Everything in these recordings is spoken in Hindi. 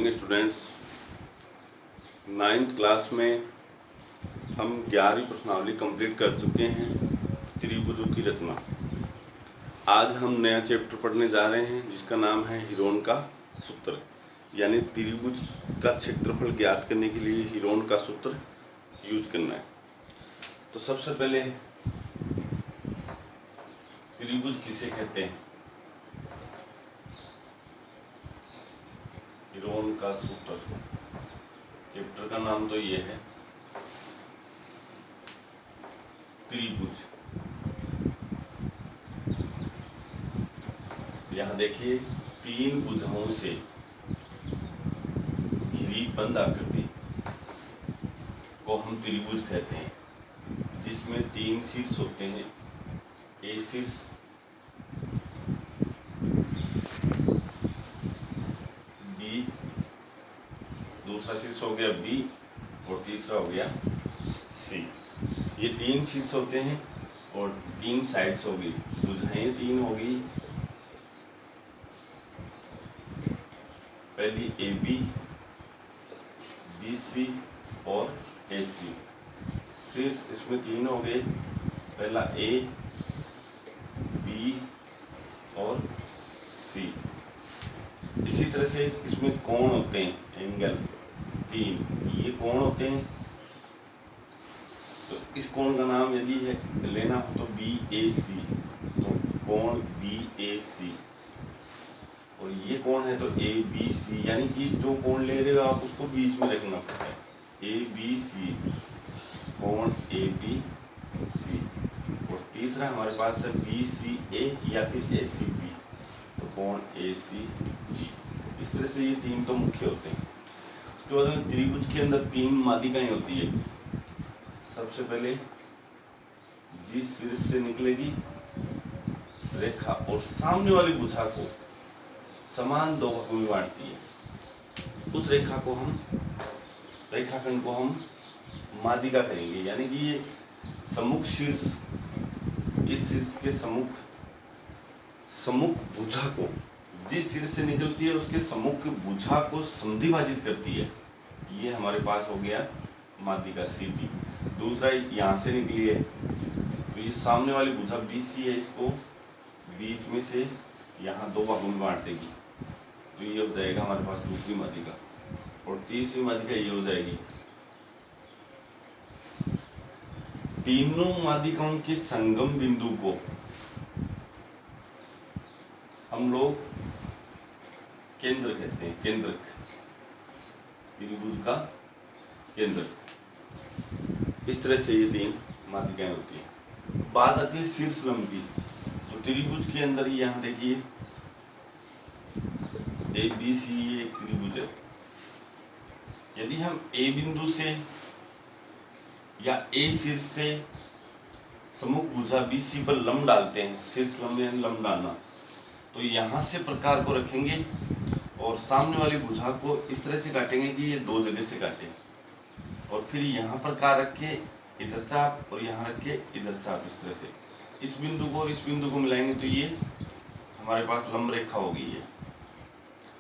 Morning students. 9th क्लास में हम 11वीं प्रश्नावली कंप्लीट कर चुके हैं, त्रिभुजों की रचना। आज हम नया चैप्टर पढ़ने जा रहे हैं जिसका नाम है हीरोन का सूत्र, यानी त्रिभुज का क्षेत्रफल ज्ञात करने के लिए हीरोन का सूत्र यूज करना है। तो सबसे पहले त्रिभुज किसे कहते हैं? हीरोन का सूत्र, चैप्टर का नाम तो ये है त्रिभुज। यहाँ देखिए, 3 भुजाओं से घिरी बंद आकृति को हम त्रिभुज कहते हैं, जिसमें 3 शीर्ष होते हैं। ए शीर्ष, बी, दूसरा शीर्ष हो गया बी और तीसरा हो गया सी। ये 3 शीर्ष होते हैं और 3 साइड्स होगी, भुजाएं 3 होगी। पहली ए बी, बी सी और ए सी। शीर्ष इसमें 3 हो गए, पहला ए, बी और सी। इसी तरह से इसमें कोण होते हैं, एंगल 3, ये कोण होते हैं। तो इस कोण का नाम यदि है लेना हो तो बी ए सी, तो कोण बी ए सी। और ये कोण है तो ए बी सी, यानी कि जो कोण ले रहे हो आप उसको बीच में रखना पड़ता है। ए बी सी, कोण ए बी सी। और तीसरा हमारे पास है बी सी ए या फिर ए सी बी, तो कोण ए सी बी। इस तरह से ये 3 तो मुख्य होते हैं। उसके बाद में त्रिभुज के अंदर 3 माध्यिकाएं होती है। सबसे पहले जिस शीर्ष से निकलेगी रेखा और सामने वाली भुजा को समान 2 भागों में बांटती है, उस रेखाखंड को हम माध्यिका कहेंगे। यानी कि ये सम्मुख शीर्ष, इस शीर्ष के सम्मुख भुजा को, जिस शीर्ष से निकलती है उसके सम्मुख भुजा को समद्विभाजित करती है। ये हमारे पास हो गया माध्यिका सी बी। दूसरा यहाँ से निकली है तो ये सामने वाली भुजा बी सी है, इसको बीच में से यहाँ 2 भागों में बांट देगी, तो ये हो जाएगा हमारे पास दूसरी माध्यिका। और तीसरी माध्यिका ये हो जाएगी। तीनों माध्यिकाओं के संगम बिंदु को हम लोग केंद्र कहते हैं, केंद्रक, त्रिभुज का केंद्रक। इस तरह से ये 3 माध्यिकाएं होती हैं। बात आती है शीर्ष लंब की। तो त्रिभुज के अंदर यहाँ देखिए ए बी सी, ये एक त्रिभुज है। यदि हम ए बिंदु से या ए शीर्ष से सम्मुख भुजा बी सी पर लंब डालते हैं, शीर्ष लंब यानी लंब डालना, तो यहाँ से प्रकार को रखेंगे और सामने वाली भुजा को इस तरह से काटेंगे कि ये 2 जगह से काटे, और फिर यहाँ प्रकार रख के इधर चाप और यहाँ रख के इधर चाप। इस तरह से इस बिंदु को और इस बिंदु को मिलाएंगे तो ये हमारे पास लंब रेखा हो गई है,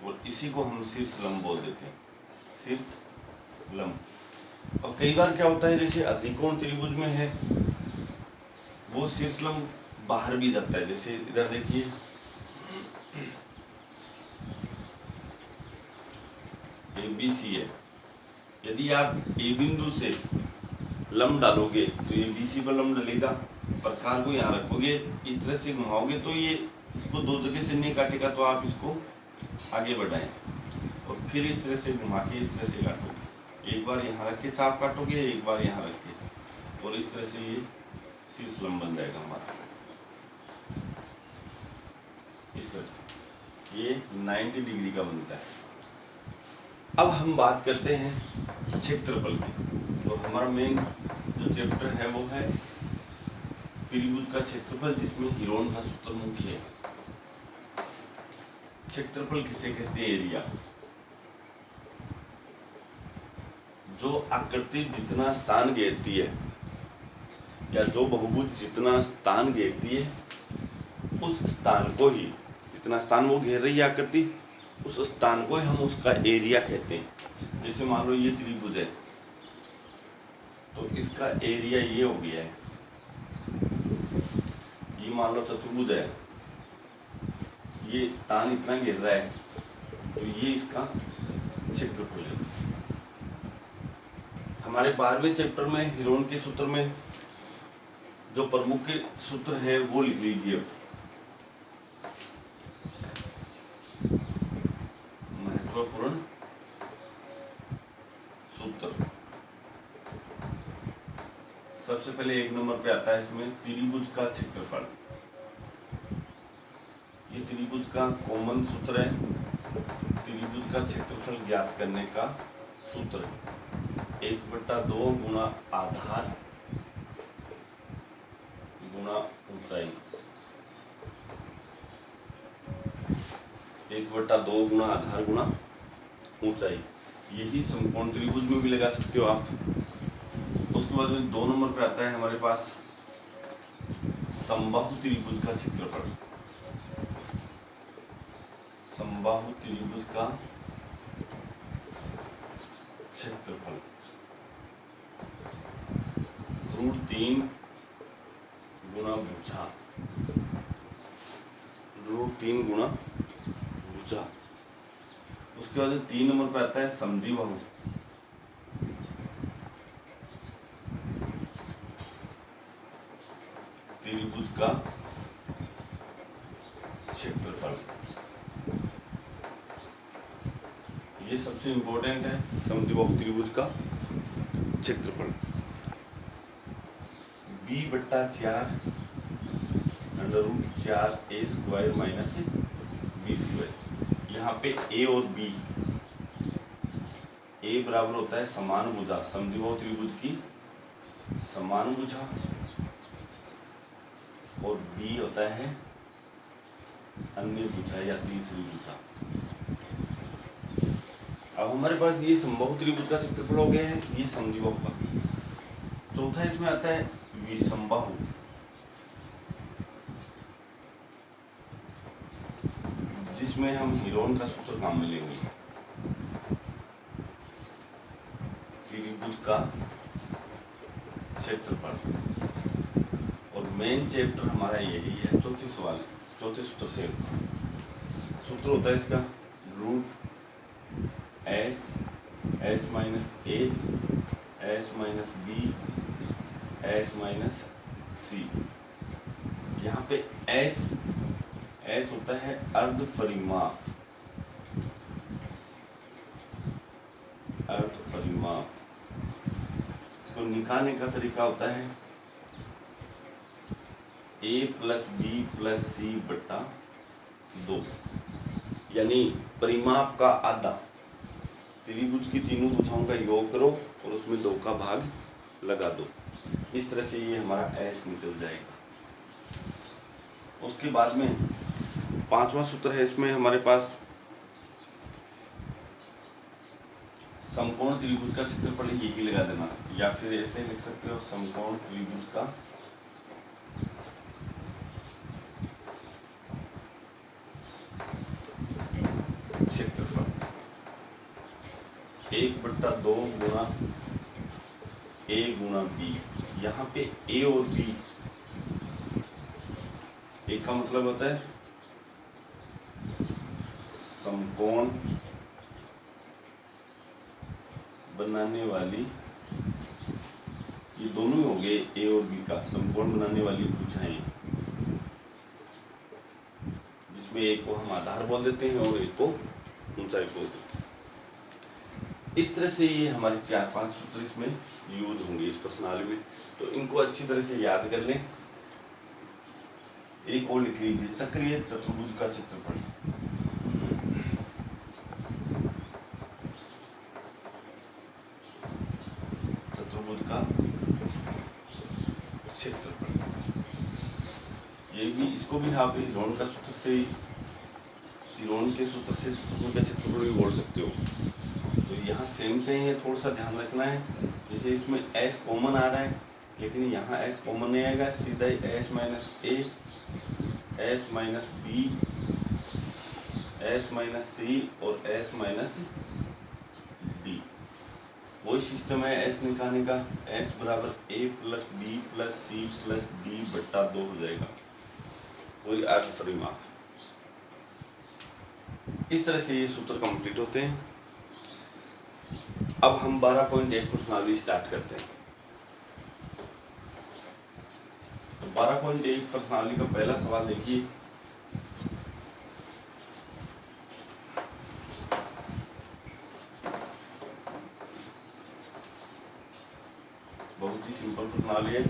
और इसी को हम शीर्ष लंब बोल देते हैं, शीर्ष लंब। और कई बार क्या होता है, जैसे अधिकोण त्रिभुज में है वो शीर्ष लंब बाहर भी जाता है। जैसे इधर देखिए, ए बी सी है, यदि आप ए बिंदु से लंब डालोगे तो ये बी सी पर लंब डलेगा। प्रकार को यहाँ रखोगे, इस तरह से घुमाओगे तो ये इसको 2 जगह से नहीं काटेगा, तो आप इसको आगे बढ़ाएं और फिर इस तरह से घुमा के इस तरह से काटोगे। एक बार यहाँ रख के चाप काटोगे, एक बार यहाँ रख के, और इस तरह से ये शीर्ष लंब बन जाएगा हमारा। इस तरह से ये 90 डिग्री का बनता है। अब हम बात करते हैं क्षेत्रफल की। तो हमारा मेन जो चैप्टर है वो है त्रिभुज का क्षेत्रफल, जिसमें हीरोन का सूत्र मुख्य है। क्षेत्रफल किसे कहते हैं? एरिया। जो आकृति जितना स्थान घेरती है, या जो बहुभुज जितना स्थान घेरती है, उस स्थान को ही, जितना स्थान वो घेर रही है आकृति, उस स्थान को हम उसका एरिया कहते हैं। जैसे मान लो ये त्रिभुज है तो इसका एरिया ये हो गया है, ये मान लो चतुर्भुज है, ये स्थान इतना घेर रहा है तो ये इसका क्षेत्रफल है। हमारे 12वें चैप्टर में हीरोन के सूत्र में जो प्रमुख के सूत्र है वो लिख लीजिए। महत्वपूर्ण सूत्र सबसे पहले 1 नंबर पे आता है इसमें त्रिभुज का क्षेत्रफल। ये त्रिभुज का कॉमन सूत्र है। त्रिभुज का क्षेत्रफल ज्ञात करने का सूत्र 1/2 गुणा आधार गुणा ऊंचाई। 1/2 गुणा आधार गुणा ऊंचाई। यही समकोण त्रिभुज में भी लगा सकते हो आप। उसके बाद में 2 नंबर पे आता है हमारे पास समबाहु त्रिभुज का क्षेत्रफल। समबाहु त्रिभुज का क्षेत्रफल √3 गुणा भुजा। √3 गुणा भुजा। उसके बाद 3 नंबर पे आता है समद्विबाहु। त्रिभुज का क्षेत्रफल। ये सबसे इंपॉर्टेंट है, समद्विबाहु त्रिभुज का क्षेत्रफल। b/4 √4a² minus b²। यहाँ पे a और b, a बराबर होता है समान भुजा, समद्विबाहु त्रिभुज की समान भुजा, और b होता है अन्य भुजा या तीसरी भुजा। अब हमारे पास ये समबाहु त्रिभुज का क्षेत्रफल हो गया है, ये समद्विबाहु का। चौथा इसमें आता है विसमबाहु। जिसमें हम हीरोन का सूत्र काम में लेंगे। त्रिभुज का क्षेत्रफल और मेन चैप्टर हमारा यही है। चौथे सूत्र से सूत्र होता है इसका √s - a s - b s - c। यहाँ पे s होता है अर्ध परिमाप। इसको निकालने का तरीका होता है a + b + c/2, यानी परिमाप का आधा। त्रिभुज की तीनों भुजाओं का योग करो और उसमें 2 का भाग लगा दो। इस तरह से ये हमारा s निकल जाएगा। उसके बाद में 5वां सूत्र है इसमें हमारे पास समकोण त्रिभुज का क्षेत्रफल, यही लगा देना, या फिर ऐसे लिख सकते हो समकोण त्रिभुज का क्षेत्रफल 1/2 गुणा a गुणा b। यहाँ पे a और b, a का मतलब होता है समकोण बनाने वाली, ये दोनों ही हो गए a और b का समकोण बनाने वाली भुजाएं, जिसमें एक को हम आधार बोल देते हैं और एक को ऊंचाई बोल देते हैं। इस तरह से ये हमारे 4-5 सूत्र इसमें यूज होंगे इस प्रश्नावली में, तो इनको अच्छी तरह से याद कर लें। एक और लिख लीजिए, चक्रीय चतुर्भुज का क्षेत्रफल। चतुर्भुज का क्षेत्रफल, ये भी, इसको भी आप हीरोन का सूत्र से, हीरोन के सूत्र से चतुर्भुज का क्षेत्रफल भी बोल सकते हो। तो यहाँ सेम से ही है, थोड़ा सा ध्यान रखना है। जैसे इसमें s कॉमन आ रहा है, लेकिन यहाँ s कॉमन नहीं आएगा, सीधा ही s - a s - b S minus C और एस माइनस डी। वही सिस्टम है एस निकालने का, एस बराबर A plus B plus C plus D बट्टा 2 हो जाएगा, वही अर्ध परिमाप। इस तरह से ये सूत्र कंप्लीट होते हैं। अब हम 12.1 प्रश्नावली स्टार्ट करते हैं। तो 12.1 प्रश्नावली का पहला सवाल देखिए, बहुत ही सिंपल प्रश्नावली है।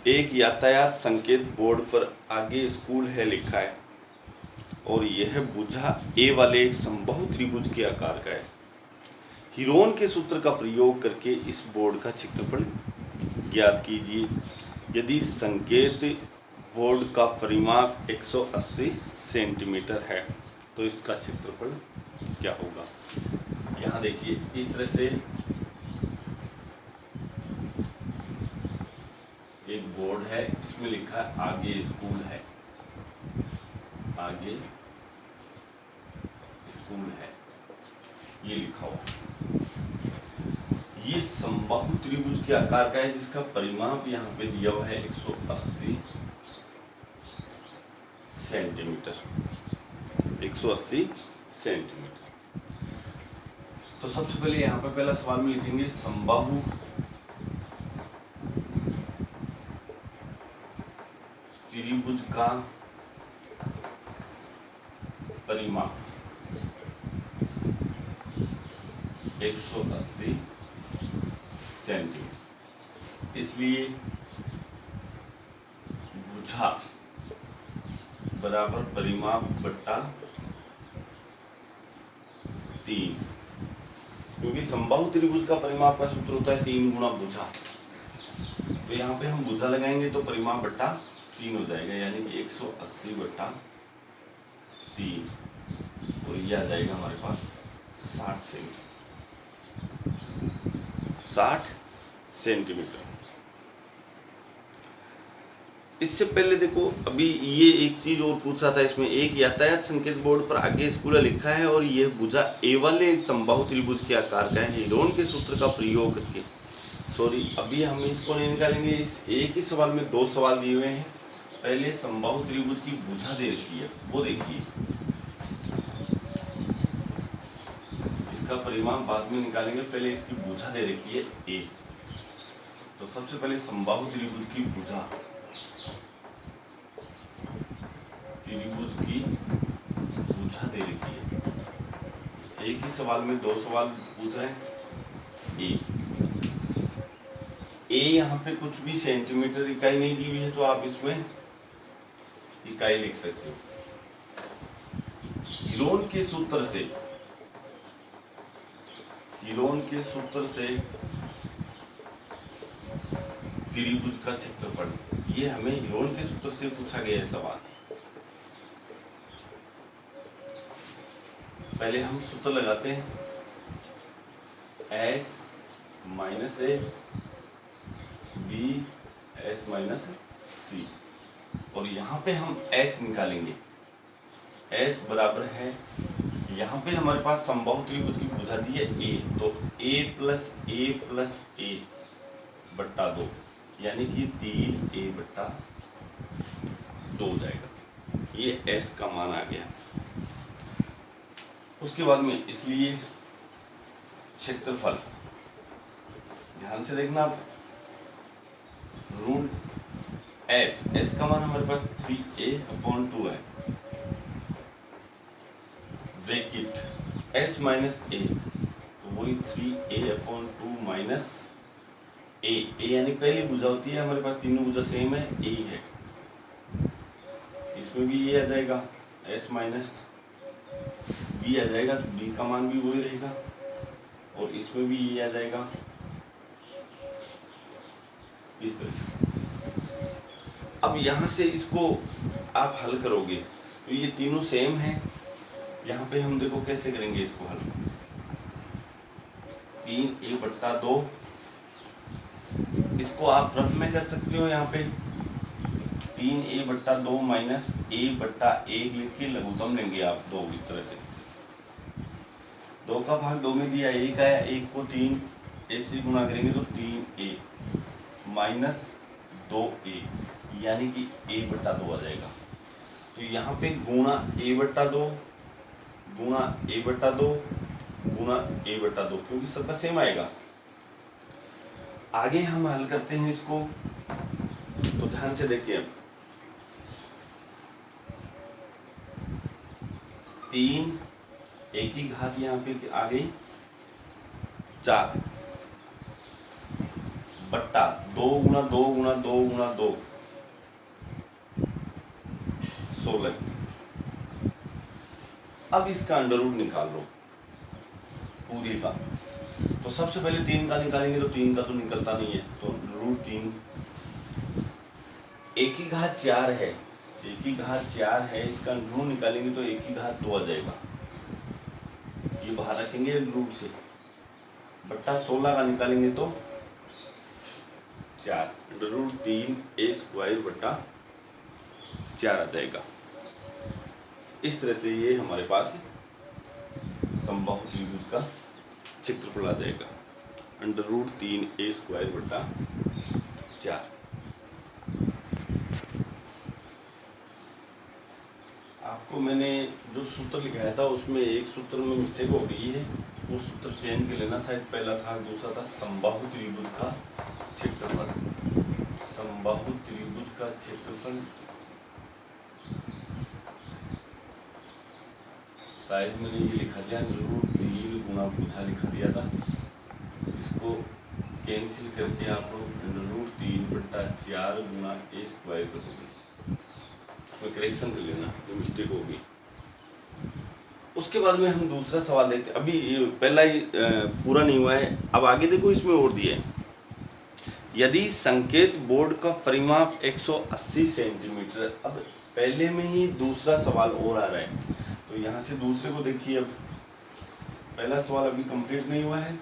एक यातायात संकेत बोर्ड पर आगे स्कूल है लिखा है और यह भुजा ए वाले एक समबाहु त्रिभुज के आकार का है। हीरोन के सूत्र का प्रयोग करके इस बोर्ड का क्षेत्रफल ज्ञात कीजिए। यदि संकेत बोर्ड का परिमाप 180 सेंटीमीटर है तो इसका क्षेत्रफल क्या होगा। यहाँ देखिए इस तरह से एक बोर्ड है, इसमें लिखा है आगे स्कूल है, आगे स्कूल है, ये लिखा हुआ। ये समबाहु त्रिभुज के आकार का है जिसका परिमाप यहाँ पे दिया हुआ है 180 सेंटीमीटर, 180 सेंटीमीटर। तो सबसे पहले यहाँ पे पहला सवाल में लिखेंगे समबाहु त्रिभुज का परिमाप 180 सेंटीमीटर, इसलिए भुजा बराबर परिमाप बट्टा 3, क्योंकि समबाहु त्रिभुज का परिमाप का सूत्र होता है 3 गुणा भुजा। तो यहाँ पे हम भुजा लगाएंगे तो परिमाप बट्टा 3 हो जाएगा, यानी कि 180 बट्टा 3, और ये आ जाएगा हमारे पास 60 सेंटीमीटर। इससे पहले देखो अभी ये एक चीज और पूछा था इसमें, एक यातायात संकेत बोर्ड पर आगे स्कूल लिखा है और यह भुजा ए वाले एक समबाहु त्रिभुज के आकार का है। हीरोन के सूत्र का प्रयोग करके, सॉरी अभी हम इसको नहीं निकालेंगे, इस एक ही सवाल में 2 सवाल दिए हुए हैं। पहले समबाहु त्रिभुज की भुजा दे रखी है, वो देखिए, इसका परिमाप बाद में निकालेंगे, पहले इसकी भुजा दे रखी है ए। तो सबसे पहले समबाहु त्रिभुज की भुजा, त्रिभुज की भुजा दे रखी है। एक ही सवाल में 2 सवाल पूछ रहे हैं। ए यहाँ पे कुछ भी सेंटीमीटर इकाई नहीं दी हुई है तो आप इसमें इकाई लिख सकते हो। हीरोन के सूत्र से, हीरोन के सूत्र से त्रिभुज का क्षेत्रफल, ये हमें हीरोन के सूत्र से पूछा गया है सवाल। पहले हम सूत्र लगाते हैं, S minus A B S minus C, और यहाँ पे हम एस निकालेंगे। एस बराबर है, यहाँ पे हमारे पास समबाहु त्रिभुज की भुजा दी है ए, तो ए प्लस ए बट्टा 2, यानी कि 3a बट्टा 2 हो जाएगा। ये एस का मान आ गया। उसके बाद में इसलिए क्षेत्रफल, ध्यान से देखना आप, रूट एस का मान हमारे पास 3a/2 है, ब्रैकेट एस माइनस ए, तो वही 3a/2 माइनस ए यानी पहली भुजा होती है, हमारे पास तीनों भुजा सेम है, ए है, इसमें भी ये आ जाएगा, एस माइनस बी आ जाएगा, बी का मान भी वही रहेगा, और इसमें भी ये आ जाएगा, इस तरह से। अब यहाँ से इसको आप हल करोगे तो ये तीनों सेम हैं। यहाँ पे हम देखो कैसे करेंगे इसको हल, 3a/2, इसको आप रफ में कर सकते हो। यहाँ पे 3a/2 माइनस a/1 लिख के लघुत्तम लेंगे आप 2 इस तरह से। 2 का भाग 2 में दिया 1 आया, 1 को 3 a से गुणा करेंगे तो 3a माइनस 2a यानी कि a/2 आ जाएगा। तो यहाँ पे गुणा a/2 गुणा a/2 गुणा a/2 क्योंकि सबका सेम आएगा। आगे हम हल करते हैं इसको, तो ध्यान से देखिए अब 3 एक ही घात यहाँ पे आ गई 4 बट्टा 2 गुणा 2 गुणा 2 गुणा 2 16। अब इसका अंडर रूट निकाल लो पूरे का। तो सबसे पहले 3 का निकालेंगे तो 3 का तो निकलता नहीं है, तो √3 एक ही घात 4 है, एक ही घात 4 है, इसका रूट निकालेंगे तो एक ही घात 2 आ जाएगा। ये बाहर रखेंगे रूट से, बट्टा 16 का निकालेंगे तो 4 √3a² बट्टा 4 आ जाएगा। इस तरह से ये हमारे पास समबाहु त्रिभुज का क्षेत्रफल आ जाएगा √3a² बट्टा 4। आपको मैंने जो सूत्र लिखाया था उसमें एक सूत्र में मिस्टेक हो गई है, वो सूत्र चेंज कर लेना। शायद पहला था, दूसरा था समबाहु त्रिभुज का क्षेत्रफल। समबाहु त्रिभुज का क्षेत्रफल शायद मैंने ये लिखा दिया √3 गुणा पूछा लिखा दिया था, इसको कैंसिल करके आप लोग √3 बट्टा 4 गुणा a² कर दोगे। उसमें करेक्शन कर लेना जो मिस्टेक होगी। उसके बाद में हम दूसरा सवाल देखते हैं। अभी पहला ही पूरा नहीं हुआ है, अब आगे देखो इसमें और दिया है। यदि संकेत बोर्ड का परिमाप 180 सेंटीमीटर। अब पहले में ही दूसरा सवाल और आ रहा है, तो यहाँ से दूसरे को देखिए। अब पहला सवाल अभी कंप्लीट नहीं हुआ है,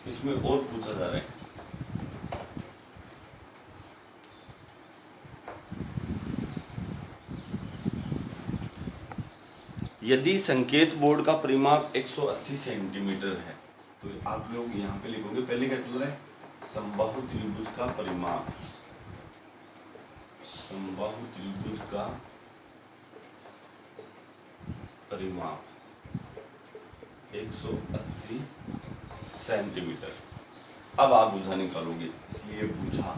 इसमें और पूछा जा रहा है। यदि संकेत बोर्ड का परिमाप 180 सेंटीमीटर है, तो आप लोग यहाँ पे लिखोगे। पहले क्या चल रहा है, समबाहु त्रिभुज का परिमाप, समबाहु त्रिभुज का परिमाप 180 सेंटीमीटर। अब आप भुजा निकालोगे, इसलिए भुजा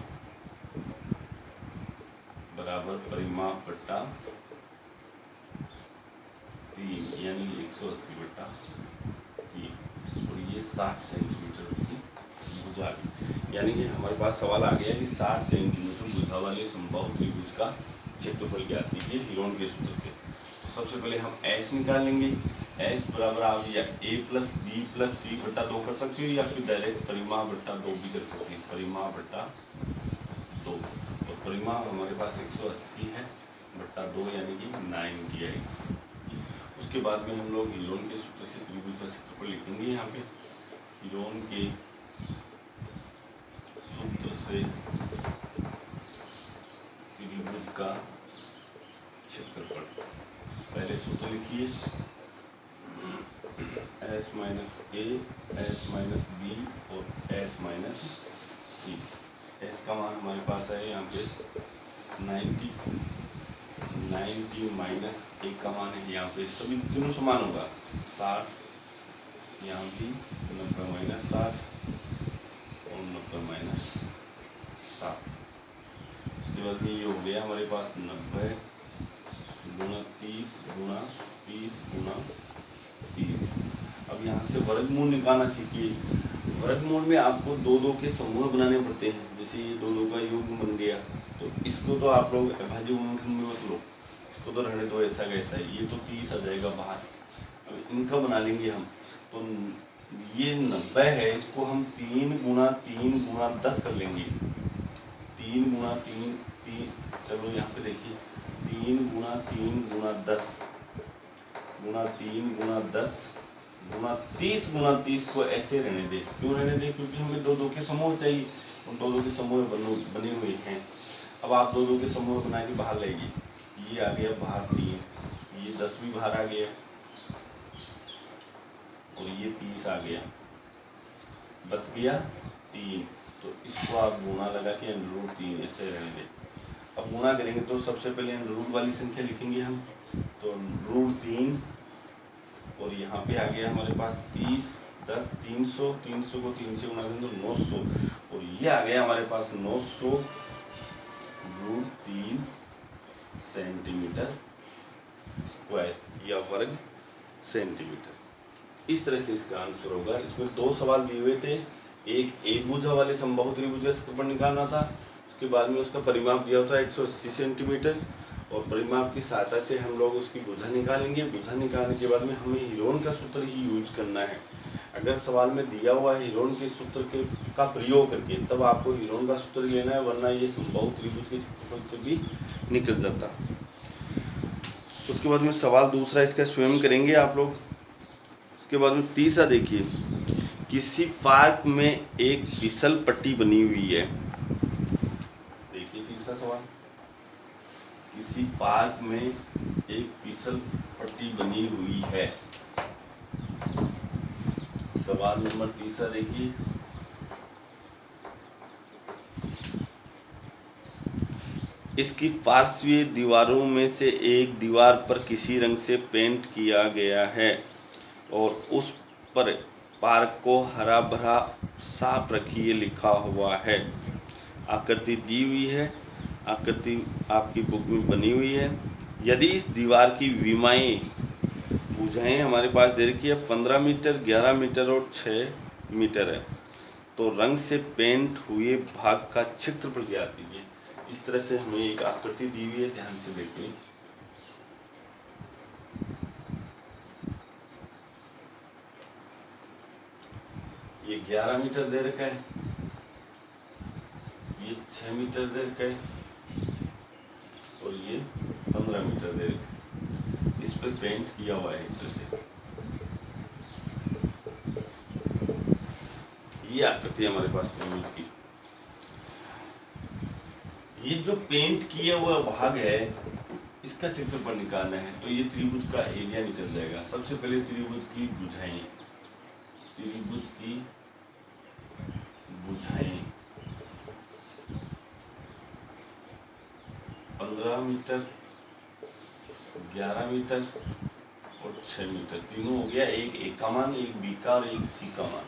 बराबर परिमाप बट्टा 3 यानी 180 बट्टा 3 और ये 60 सेंटीमीटर की भुजा। यानी कि हमारे पास सवाल आ गया कि 60 सेंटीमीटर भुजा वाले समबाहु त्रिभुज का क्षेत्रफल ज्ञात कीजिए हीरोन के सूत्र से। तो सबसे पहले हम s निकाल लेंगे। s बराबर आप या a + b + c बट्टा 2 कर सकते हो, या फिर डायरेक्ट परिमाप बट्टा 2 भी कर सकते हैं। परिमाप बट्टा 2, तो परिमाप हमारे पास 180 है बट्टा 2 यानी कि 90 आएगी। उसके बाद में हम लोग हीरोन के सूत्र से त्रिभुज का क्षेत्रफल लिखेंगे। यहाँ पे हीरोन के सूत्र से त्रिभुज का क्षेत्रफल। पहले सूत्र लिखिए s - a, s - b और s - c। s का मान हमारे पास है यहाँ पे 90 माइनस 1 का मान है यहाँ पे, सभी तीनों समान होगा 60, यहाँ भी 90 माइनस 60 और 90 माइनस 7। इसके बाद में ये हो गया हमारे पास 90 गुणा 30 गुणा 30 गुणा 30। अब यहाँ से वर्गमूल निकालना सीखिए। वर्गमूल में आपको 2 के समूह बनाने पड़ते हैं। जैसे ये 2 का योग बन गया, तो इसको तो आप लोग अभाज्य गुणनखंड में मत लो, इसको तो रहने दो ऐसा कैसा है। ये तो 30 आ जाएगा बाहर। अब इनका बना लेंगे हम। तो ये 90 है, इसको हम 3 गुणा 3 गुणा 10 कर लेंगे। 3 गुणा 3 चलो यहाँ पे देखिए 3 गुणा 3 गुणा 10 गुणा 3 गुणा 10 गुणा 30 गुणा 30 को ऐसे रहने दे। क्यों रहने दे, क्योंकि हमें 2 के समूह चाहिए, और 2 के समूह बने हुए हैं। अब आप दो दो के समूह बना के बाहर लेंगे, ये आ गया बाहर 3, ये 10 भी बाहर आ गया और ये 30 आ गया, बच गया 3। तो इसको आप गुणा लगा के √3 ऐसे रहने दें। अब गुणा करेंगे तो सबसे पहले √ वाली संख्या लिखेंगे हम, तो √3 और यहाँ पे आ गया हमारे पास 30, 10, 300, 300 को 3 से गुणा करें तो 900 और ये आ गया हमारे पास 900 √3 सेंटीमीटर स्क्वायर या वर्ग सेंटीमीटर। इस तरह से इसका आंसर होगा। इसमें 2 सवाल दिए हुए थे, एक भुजा वाले समबाहु त्रिभुज का क्षेत्रफल निकालना था, उसके बाद में उसका परिमाप दिया होता है 180 सेंटीमीटर और परिमाप की सहायता से हम लोग उसकी भुजा निकालेंगे। भुजा निकालने के बाद में हमें हीरोन का सूत्र ही यूज करना है। अगर सवाल में दिया हुआ है हीरोन के सूत्र का प्रयोग करके, तब आपको हीरोन का सूत्र लेना है, वरना ये समबाहु त्रिभुज के क्षेत्रफल से भी निकल जाता। उसके बाद में सवाल दूसरा इसका स्वयं करेंगे आप लोग। उसके बाद में तीसरा देखिए, किसी पार्क में एक फिसल पट्टी बनी हुई है। देखिए तीसरा सवाल, किसी पार्क में एक फिसल पट्टी बनी हुई है। सवाल नंबर तीसरा देखिए, इसकी पार्श्वीय दीवारों में से एक दीवार पर किसी रंग से पेंट किया गया है और उस पर पार्क को हरा भरा साफ रखिए लिखा हुआ है। आकृति दी हुई है, आकृति आपकी बुक में बनी हुई है। यदि इस दीवार की विमाएँ भुजाएं हमारे पास दे रखी है 15 मीटर, 11 मीटर और 6 मीटर है, तो रंग से पेंट हुए भाग का क्षेत्रफल ज्ञात कीजिए। इस तरह से हमें एक आकृति दी हुई है, ध्यान से देखिए। ये 11 मीटर दे रखा है, ये 6 मीटर दे रखा है और ये 15 मीटर दे रखा है। इस पर पेंट किया हुआ है इस तरह से। ये आकृति हमारे पास त्रिभुज की। ये जो पेंट किया हुआ भाग है, इसका क्षेत्रफल निकालना है, तो ये त्रिभुज का एरिया निकल जाएगा। सबसे पहले त्रिभुज की भुजाएं, त्रिभुज की भुजाएं 15 मीटर, 11 मीटर और 6 मीटर, तीनों हो गया। एक ए का मान, एक बी का और एक सी का मान।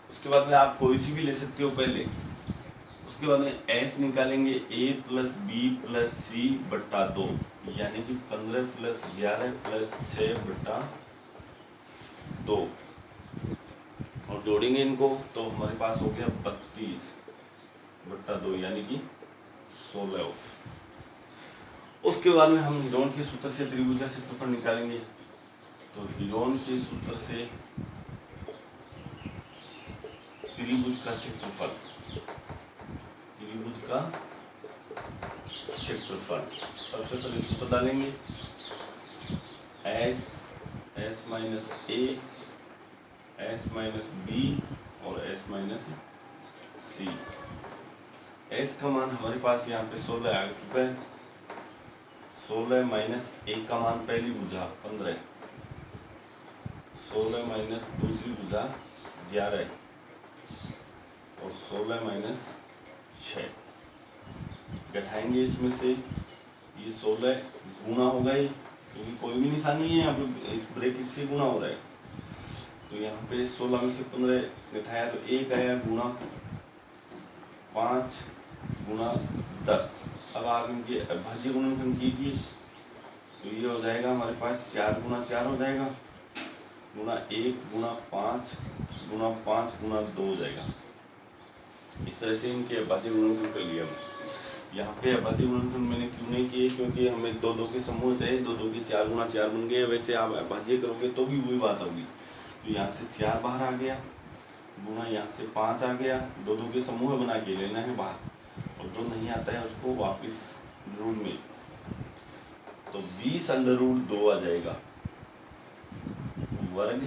उसके बाद में आप कोई सी भी ले सकते हो पहले। उसके बाद में एस निकालेंगे, a + b + c बटा 2, यानी कि 15 + 11 + 6 बटा 2 और जोड़ेंगे इनको तो हमारे पास हो गया 32 बटा 2, यानी कि 16। उसके बाद में हम हीरोन के सूत्र से त्रिभुज का क्षेत्रफल निकालेंगे। तो हीरोन के सूत्र से त्रिभुज का क्षेत्रफल, त्रिभुज का क्षेत्रफल सबसे पहले सूत्र डालेंगे, s - a, s - b और s - c। s का मान हमारे पास यहाँ पे 16 आ चुका है। 16 - 1 का मान पहली भुजा 15, 16 - दूसरी भुजा 11 और 16 - 6 घटाएंगे। इसमें से ये 16 गुणा होगा ही, क्योंकि कोई भी निशानी है यहाँ पे, इस ब्रैकेट से गुणा हो रहा है। तो यहाँ पे 16 में से 15 घटाया तो 1 आया, गुणा 5 गुणा 10। अब आप इनके अभाज्य गुणनखंड कीजिए तो ये हो जाएगा हमारे पास 4 गुणा 4 हो जाएगा, गुणा 1 गुणा 5 गुणा 5 गुणा 2 हो जाएगा। इस तरह से इनके अभाज्य गुणनखंड कर लिया। यहाँ पे अभाज्य गुणनखंड मैंने क्यों नहीं किए, क्योंकि हमें दो दो के समूह चाहिए, दो दो के 4 गुणा 4 बन गए। वैसे आप अभाज्य करोगे तो भी वही बात होगी। तो यहाँ से 4 बाहर आ गया, गुणा यहाँ से 5 आ गया, दो दो के समूह बना के लेना है बाहर, और जो नहीं आता है उसको वापस रूट में। तो 20√2 आ जाएगा वर्ग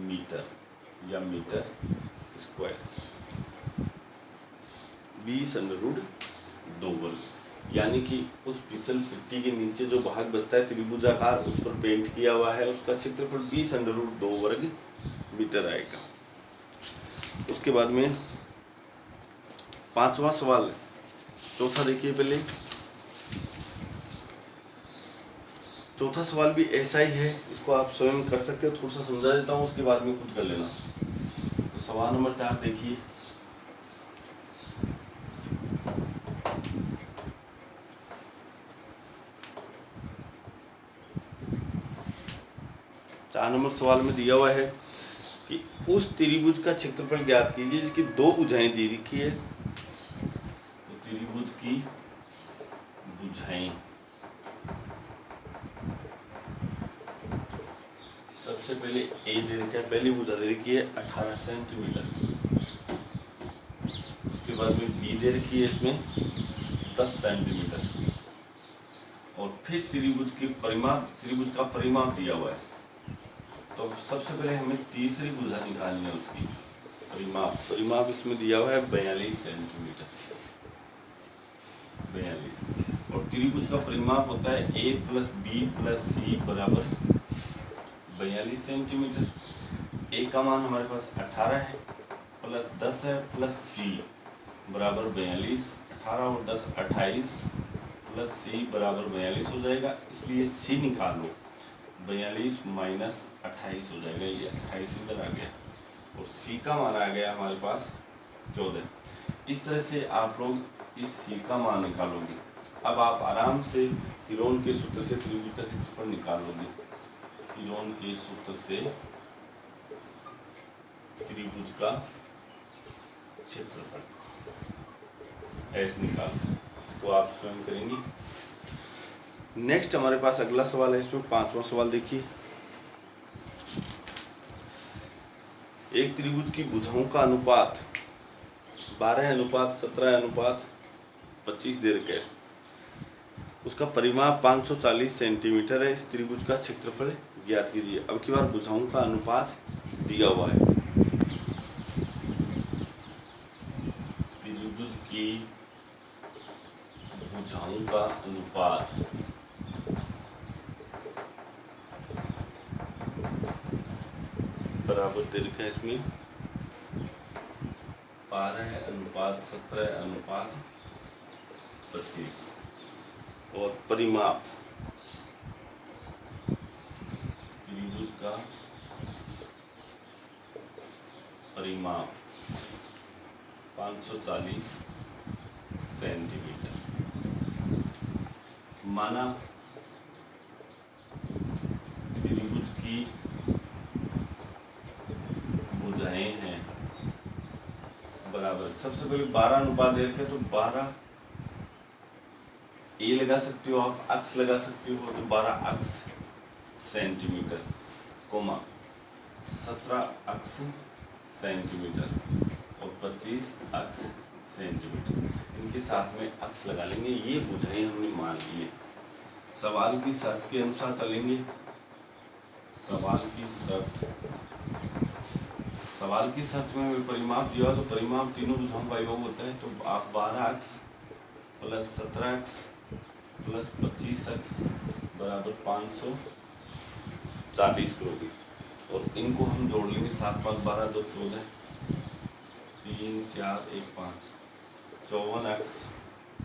मीटर या मीटर स्क्वायर। 20√2 2 वर्ग, यानी कि उस फिसल पट्टी के नीचे जो भाग बचता है त्रिभुजाकार उस पर पेंट किया हुआ है, उसका क्षेत्रफल 20√2 वर्ग मीटर आएगा। उसके बाद में 5वां सवाल, चौथा देखिए पहले। चौथा सवाल भी ऐसा ही है, इसको आप स्वयं कर सकते हो, थोड़ा सा समझा देता हूँ उसके बाद में खुद कर लेना। तो सवाल नंबर 4 देखिए। चार नंबर सवाल में दिया हुआ है कि उस त्रिभुज का क्षेत्रफल ज्ञात कीजिए जिसकी 2 भुजाएं दी रखी है। तो त्रिभुज की भुजाएं, सबसे पहले ए दे रखा है, पहली भुजा दे रखी है 18 सेंटीमीटर। उसके बाद में बी दे रखी है इसमें 10 सेंटीमीटर, और फिर त्रिभुज का परिमाप दिया हुआ है। तो सबसे पहले हमें तीसरी भुजा निकालनी है, उसकी परिमाप इसमें दिया हुआ है 42 सेंटीमीटर, 42। और त्रिभुज का परिमाप होता है a + b + c बराबर 42 सेंटीमीटर। a का मान हमारे पास 18 है, प्लस 10 है, प्लस c बराबर 42। 18 और 10 28, प्लस c बराबर 42 हो जाएगा, इसलिए c निकाल लो। 42 - 28 हो जाएगा, ये 28 इधर आ गया, और c का मान आ गया हमारे पास 14। इस तरह से आप लोग इस c का मान निकालोगे। अब आप आराम से हीरोन के सूत्र से त्रिभुज का क्षेत्रफल निकाल लोगे। हीरोन के सूत्र से त्रिभुज का क्षेत्रफल ऐसे निकाल, इसको आप स्वयं करेंगे। नेक्स्ट हमारे पास अगला सवाल है, इसमें 5वां सवाल देखिए। एक त्रिभुज की भुजाओं का अनुपात 12:17:25 दे रखा है। उसका परिमाप 540 सेंटीमीटर है। इस त्रिभुज का क्षेत्रफल ज्ञात कीजिए। अब की बार भुजाओं का अनुपात दिया हुआ है। त्रिभुज की भुजाओं का अनुपात बराबर दे रखा है इसमें 12:17:25, और परिमाप त्रिभुज का परिमाप 540 सेंटीमीटर। माना त्रिभुज की भुजाएं हैं बराबर, सबसे पहले 12 अनुपात दे रखे, तो 12 ए लगा सकते हो आप, अक्स लगा सकते हो, तो 12 अक्स सेंटीमीटर, कोमा 17 अक्स सेंटीमीटर और 25 अक्स सेंटीमीटर। इनके साथ में अक्स लगा लेंगे। ये भुजाएं हमने मान ली है। सवाल की शर्त के अनुसार चलेंगे। सवाल की शर्त में हमें परिमाप दिया, तो परिमाप तीनों भुजाओं का योग होता है। तो आप 12 अक्स प्लस 17 अक्स प्लस 25 अक्स बराबर 540 करोगे, और इनको हम जोड़ लेंगे। 7 × 5 = 12, 2 = 14, 3 4 1 5, 54 अक्स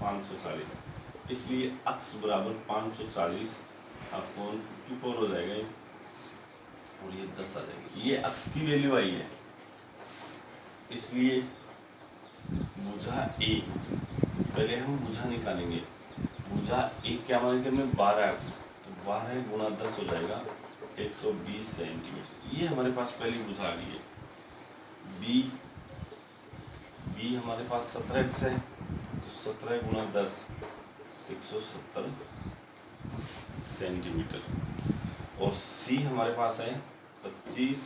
540। इसलिए अक्स बराबर 540 आपको 154 हो जाएगा, और ये 10 आ जाएगी। ये अक्स की वैल्यू आई है। इसलिए भुजा ए, पहले हम भुजा निकालेंगे। भुजा ए क्या मानेंगे हमने 12 अक्स, तो 12 × 10 हो जाएगा 120 सेंटीमीटर। ये हमारे पास पहली भुजा आ गई है। बी हमारे पास 17 अक्स है, तो 17 × 10 170 सेंटीमीटर। और सी हमारे पास है 25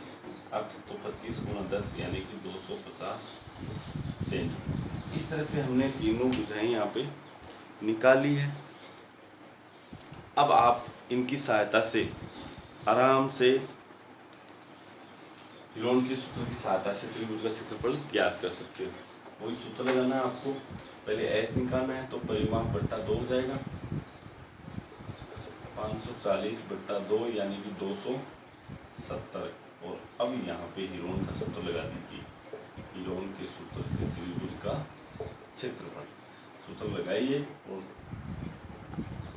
अक्स, तो 25 × 10 यानी कि 250 सेंटीमीटर। इस तरह से हमने तीनों भुजाएं यहाँ पे निकाली है। अब आप इनकी सहायता से आराम से हीरोन के सूत्र की सहायता से त्रिभुज का क्षेत्रफल ज्ञात कर सकते हो। वही सूत्र लगाना है आपको। पहले एस निकालना है, तो परिमाप बट्टा 2 हो जाएगा, 540/2 यानी कि 270। और अब यहाँ पे हीरोन का सूत्र लगा दीजिए। हीरोन के सूत्र से त्रिभुज का क्षेत्रफल सूत्र लगाइए और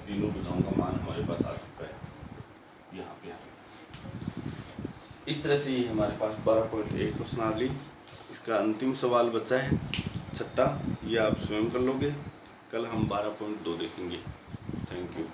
तीनों भुजाओं का मान हमारे पास आ चुका है यहाँ पे। इस तरह से ये हमारे पास 12.1 प्रश्नावली। इसका अंतिम सवाल बचा है 6ठा, ये आप स्वयं कर लोगे। कल हम 12.2 देखेंगे। Thank you.